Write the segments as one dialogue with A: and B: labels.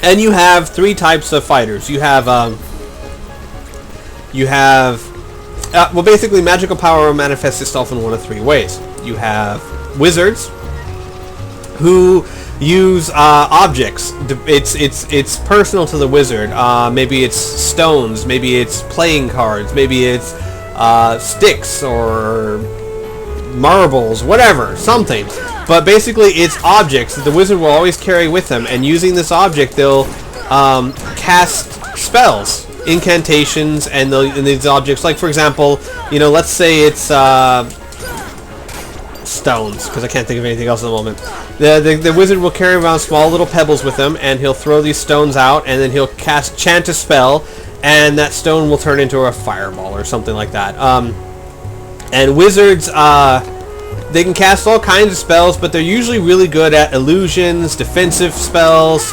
A: And you have three types of fighters. Well, basically, magical power manifests itself in one of three ways. You have wizards who use objects. It's personal to the wizard. Maybe it's stones. Maybe it's playing cards. Maybe it's sticks or marbles, whatever, something. But basically, it's objects that the wizard will always carry with them, and using this object, they'll cast spells, incantations, and these objects. Like, for example, let's say it's stones, because I can't think of anything else at the moment. The wizard will carry around small little pebbles with him, and he'll throw these stones out, and then he'll chant a spell, and that stone will turn into a fireball or something like that. And wizards, they can cast all kinds of spells, but they're usually really good at illusions, defensive spells.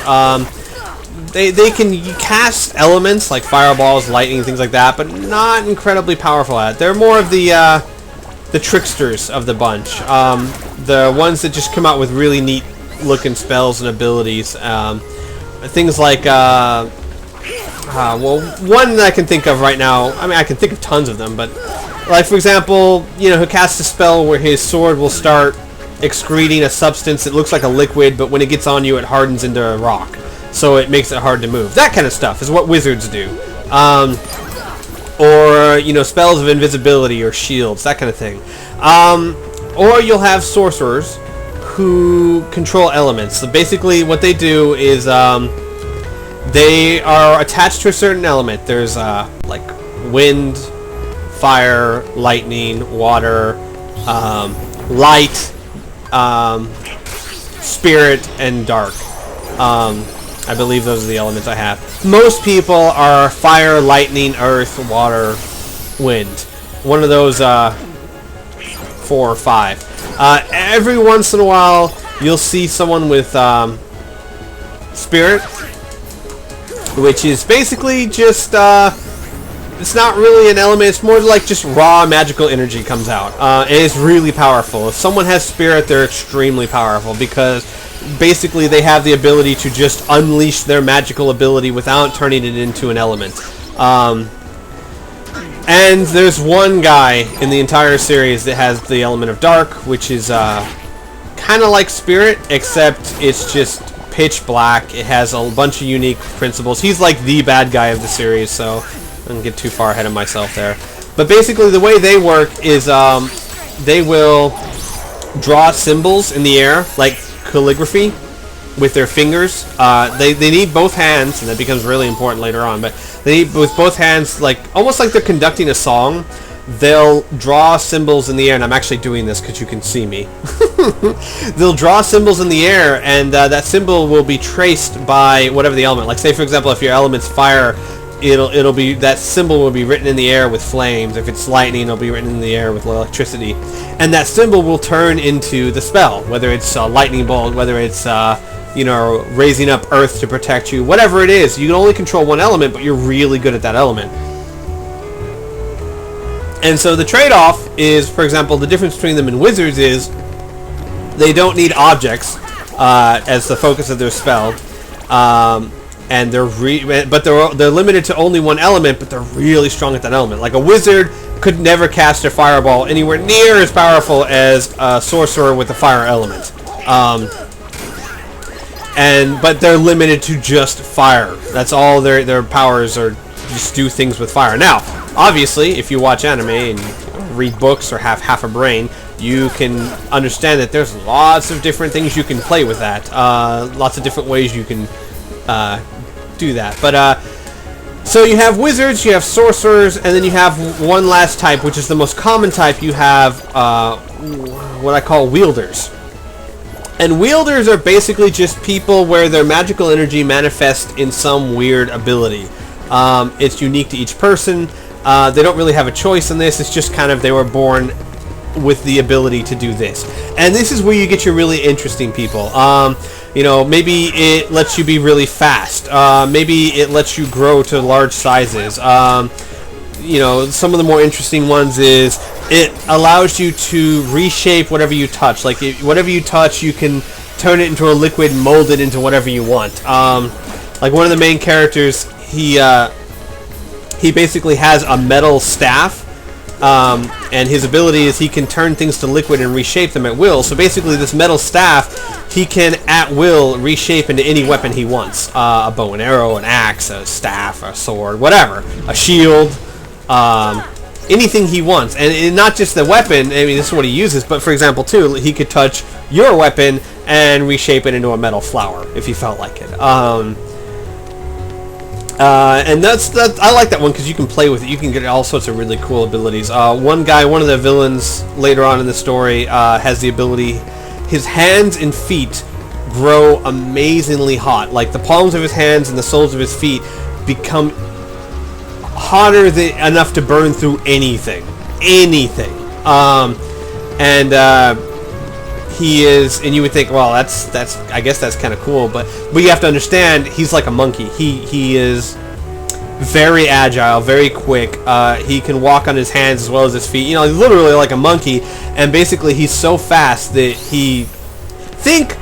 A: They can cast elements like fireballs, lightning, things like that, but not incredibly powerful at it. They're more of the tricksters of the bunch. The ones that just come out with really neat looking spells and abilities. Things like, well, one that I can think of right now, I mean, I can think of tons of them, but like, for example, he'll cast a spell where his sword will start excreting a substance that looks like a liquid, but when it gets on you, it hardens into a rock. So it makes it hard to move. That kind of stuff is what wizards do. Or, spells of invisibility or shields, that kind of thing. Or you'll have sorcerers who control elements. So basically what they do is they are attached to a certain element. There's like wind, fire, lightning, water, light, spirit, and dark. I believe those are the elements I have. Most people are fire, lightning, earth, water, wind. One of those 4 or 5. Every once in a while, you'll see someone with spirit, which is basically just it's not really an element. It's more like just raw magical energy comes out, and it's really powerful. If someone has spirit, they're extremely powerful because basically they have the ability to just unleash their magical ability without turning it into an element. And there's one guy in the entire series that has the element of dark, which is kind of like spirit, except it's just pitch black. It has a bunch of unique principles. He's like the bad guy of the series, so I don't get too far ahead of myself there. But basically the way they work is they will draw symbols in the air, like calligraphy, with their fingers. They need both hands, and that becomes really important later on, but they need with both hands, like almost like they're conducting a song. They'll draw symbols in the air, and I'm actually doing this because you can see me. They'll draw symbols in the air, and that symbol will be traced by whatever the element. Like, say for example, if your element's fire, it'll be, that symbol will be written in the air with flames. If it's lightning, it'll be written in the air with electricity, and that symbol will turn into the spell. Whether it's a lightning bolt, whether it's raising up earth to protect you, whatever it is, you can only control one element, but you're really good at that element. And so the trade-off is, for example, the difference between them and wizards is they don't need objects as the focus of their spell, and they're limited to only one element, but they're really strong at that element. Like a wizard could never cast a fireball anywhere near as powerful as a sorcerer with a fire element. But they're limited to just fire. That's all their powers are, just do things with fire. Now, obviously, if you watch anime and read books or have half a brain, you can understand that there's lots of different things you can play with that. Lots of different ways you can do that. But so you have wizards, you have sorcerers, and then you have one last type, which is the most common type. You have what I call wielders. And wielders are basically just people where their magical energy manifests in some weird ability. It's unique to each person. They don't really have a choice in this. It's just kind of they were born with the ability to do this. And this is where you get your really interesting people. Maybe it lets you be really fast. Maybe it lets you grow to large sizes. Some of the more interesting ones is it allows you to reshape whatever you touch. Like whatever you touch, you can turn it into a liquid, mold it into whatever you want. Like one of the main characters, he basically has a metal staff, and his ability is he can turn things to liquid and reshape them at will. So basically this metal staff, he can at will reshape into any weapon he wants. A bow and arrow, an axe, a staff, a sword, whatever. A shield, anything he wants. And not just the weapon, I mean this is what he uses, but for example too, he could touch your weapon and reshape it into a metal flower if he felt like it. And that's I like that one because you can play with it. You can get all sorts of really cool abilities. One of the villains later on in the story, has the ability, his hands and feet grow amazingly hot. Like the palms of his hands and the soles of his feet become hotter enough to burn through anything. He is, and you would think, well, that's I guess that's kind of cool, but you have to understand, he's like a monkey. He is very agile, very quick. He can walk on his hands as well as his feet. You know, he's literally like a monkey, and basically he's so fast that think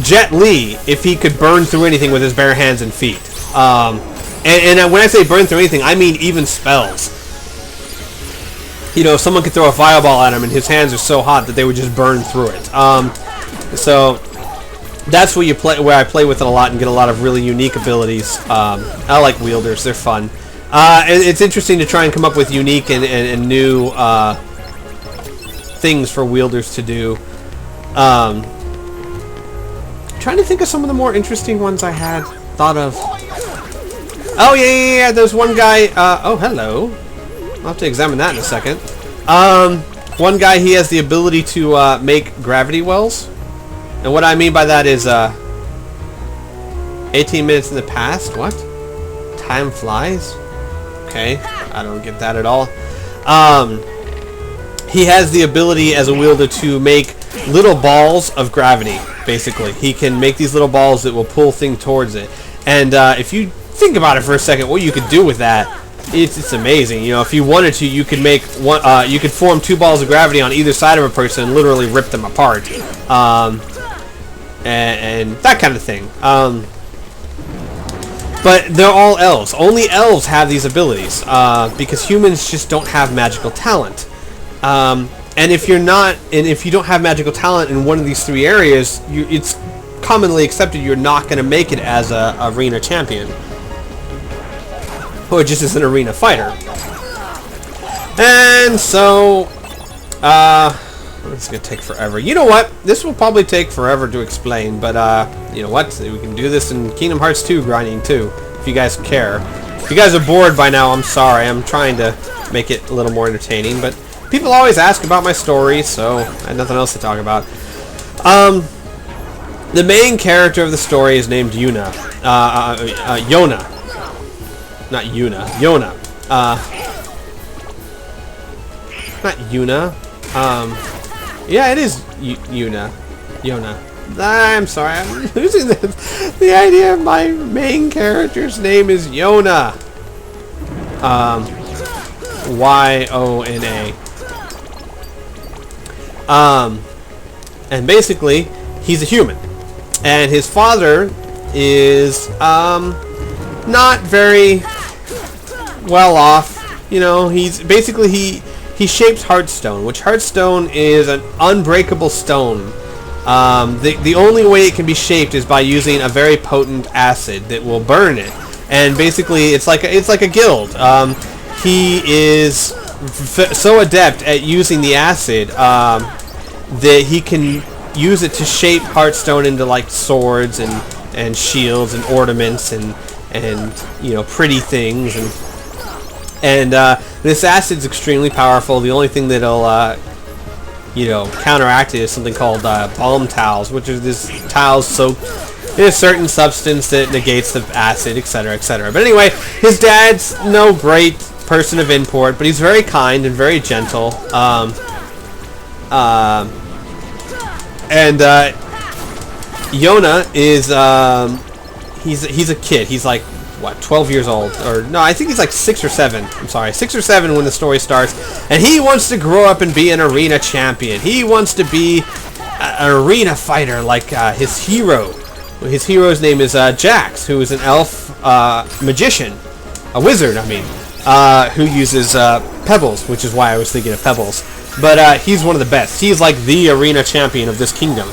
A: Jet Li if he could burn through anything with his bare hands and feet. And when I say burn through anything, I mean even spells. You know, if someone could throw a fireball at him and his hands are so hot that they would just burn through it. So that's where I play with it a lot and get a lot of really unique abilities. I like wielders; they're fun. And it's interesting to try and come up with unique and new things for wielders to do. Trying to think of some of the more interesting ones I had thought of. Oh yeah. There's one guy. Oh hello. I'll have to examine that in a second. One guy, he has the ability to make gravity wells. And what I mean by that is 18 minutes in the past. What? Time flies? Okay, I don't get that at all. He has the ability as a wielder to make little balls of gravity, basically. He can make these little balls that will pull things towards it. And if you think about it for a second, what you could do with that, it's amazing. You know, if you wanted to, you could make one. You could form two balls of gravity on either side of a person and literally rip them apart, and that kind of thing. But they're all elves. Only elves have these abilities because humans just don't have magical talent. And if you don't have magical talent in one of these three areas, it's commonly accepted you're not going to make it as a arena champion. Or just as an arena fighter. And so, it's going to take forever. You know what? This will probably take forever to explain, but, you know what? We can do this in Kingdom Hearts 2 grinding, too, if you guys care. If you guys are bored by now, I'm sorry. I'm trying to make it a little more entertaining, but people always ask about my story, so I had nothing else to talk about. The main character of the story is named Yuna. Yona. Not Yuna. Yona. Not Yuna. Yeah, it is Yuna. Yona. I'm sorry, I'm losing the idea of my main character's name is Yona. Y-O-N-A. And basically, he's a human. And his father is, not very well off. You know, he's basically he shapes Heartstone, which Heartstone is an unbreakable stone. The only way it can be shaped is by using a very potent acid that will burn it. And basically, it's like a guild. He is so adept at using the acid that he can use it to shape Heartstone into like swords and shields and ornaments and you know, pretty things, and this acid's extremely powerful. The only thing that'll you know, counteract it is something called balm towels, which are this towels soaked in a certain substance that negates the acid, etc., etc. But anyway, his dad's no great person of import, but he's very kind and very gentle. Yona is he's a kid. He's like, what, 12 years old? Or no, I think he's like 6 or 7. I'm sorry, 6 or 7 when the story starts. And he wants to grow up and be an arena champion. He wants to be an arena fighter like his hero. His hero's name is Jax, who is an elf magician, a wizard, I mean, who uses pebbles, which is why I was thinking of pebbles. But he's one of the best. He's like the arena champion of this kingdom.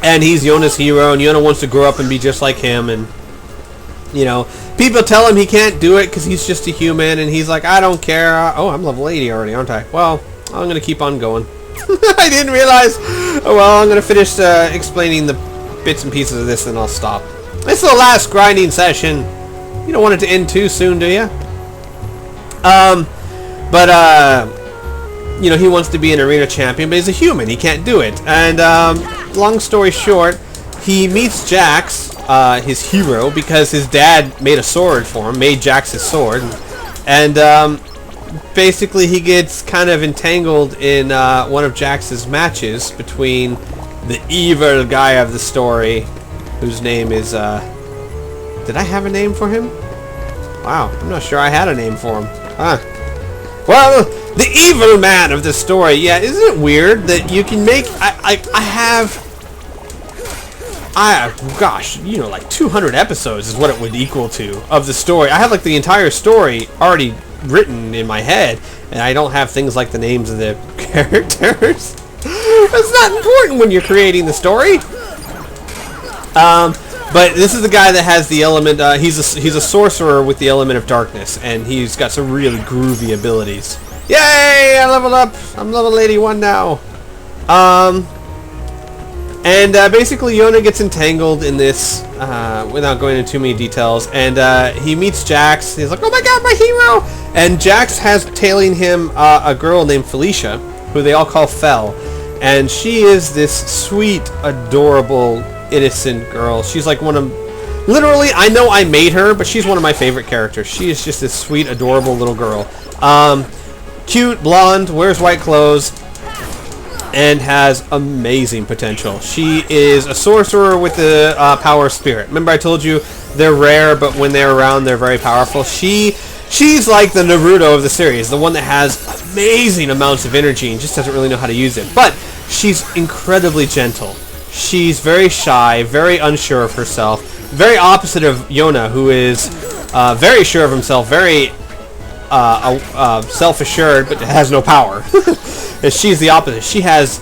A: And he's Yona's hero, and Yona wants to grow up and be just like him, and you know, people tell him he can't do it because he's just a human, and he's like, I don't care. Oh, I'm level 80 already, aren't I? Well, I'm going to keep on going. I didn't realize. Oh, well, I'm going to finish explaining the bits and pieces of this, and I'll stop. This is the last grinding session. You don't want it to end too soon, do you? You know, he wants to be an arena champion, but he's a human. He can't do it. And long story short, he meets Jax, his hero, because his dad made a sword for him, made Jax his sword. And basically he gets kind of entangled in one of Jax's matches between the evil guy of the story, whose name is... did I have a name for him? Wow, I'm not sure I had a name for him. Huh. Well, the evil man of the story. Yeah, isn't it weird that you can make... gosh, you know, like 200 episodes is what it would equal to of the story. I have like the entire story already written in my head, and I don't have things like the names of the characters. That's not important when you're creating the story. But this is the guy that has the element. He's a sorcerer with the element of darkness, and he's got some really groovy abilities. Yay! I leveled up. I'm level 81 now. And basically Yona gets entangled in this, without going into too many details, and he meets Jax. He's like, oh my god, my hero! And Jax has tailing him a girl named Felicia, who they all call Fel. And she is this sweet, adorable, innocent girl. She's like one of... Literally, I know I made her, but she's one of my favorite characters. She is just this sweet, adorable little girl. Cute, blonde, wears white clothes, and has amazing potential. She is a sorcerer with the power of spirit. Remember I told you they're rare, but when they're around, they're very powerful. She's like the Naruto of the series, the one that has amazing amounts of energy and just doesn't really know how to use it. But she's incredibly gentle. She's very shy, very unsure of herself, very opposite of Yona, who is very sure of himself, very self-assured, but has no power. She's the opposite. She has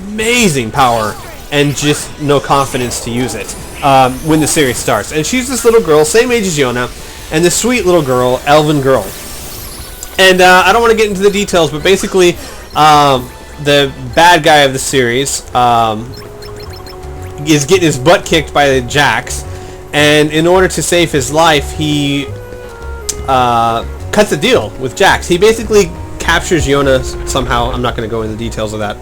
A: amazing power and just no confidence to use it when the series starts. And she's this little girl, same age as Yona, and this sweet little girl, elven girl. And I don't want to get into the details, but basically the bad guy of the series is getting his butt kicked by Jax, and in order to save his life, he cuts a deal with Jax. He basically captures Yona somehow. I'm not going to go into the details of that.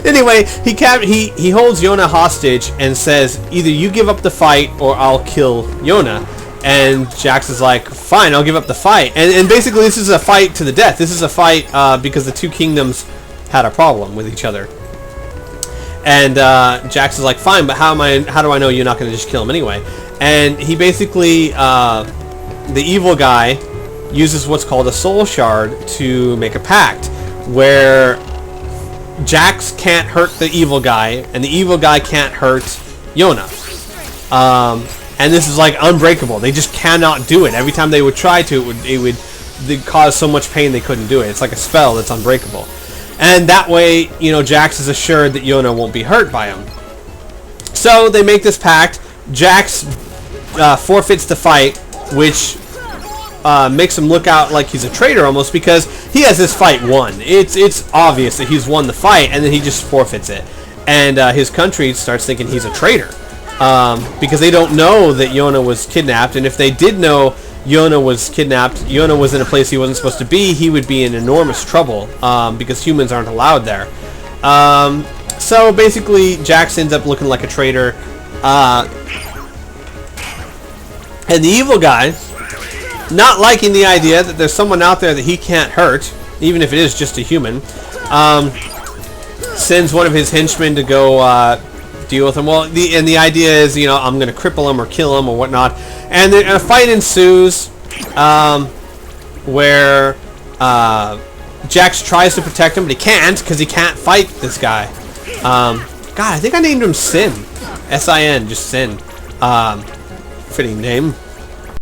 A: Anyway, he holds Yona hostage and says, either you give up the fight or I'll kill Yona. And Jax is like, fine, I'll give up the fight. And basically this is a fight to the death. This is a fight because the two kingdoms had a problem with each other. And Jax is like, fine, but how do I know you're not going to just kill him anyway? And he basically, the evil guy uses what's called a soul shard to make a pact where Jax can't hurt the evil guy and the evil guy can't hurt Yona. And this is like unbreakable. They just cannot do it. Every time they would try to, it would cause so much pain they couldn't do it. It's like a spell that's unbreakable. And that way, you know, Jax is assured that Yona won't be hurt by him. So they make this pact. Jax forfeits the fight, which makes him look out like he's a traitor almost, because he has this fight won. It's obvious that he's won the fight, and then he just forfeits it. And his country starts thinking he's a traitor because they don't know that Yona was kidnapped. And if they did know Yona was kidnapped, Yona was in a place he wasn't supposed to be, he would be in enormous trouble because humans aren't allowed there. So basically, Jax ends up looking like a traitor. And the evil guy, not liking the idea that there's someone out there that he can't hurt, even if it is just a human, sends one of his henchmen to go deal with him. Well, the idea is, you know, I'm going to cripple him or kill him or whatnot. And then a fight ensues where Jax tries to protect him, but he can't because he can't fight this guy. God, I think I named him Sin. S-I-N, just Sin. Fitting name.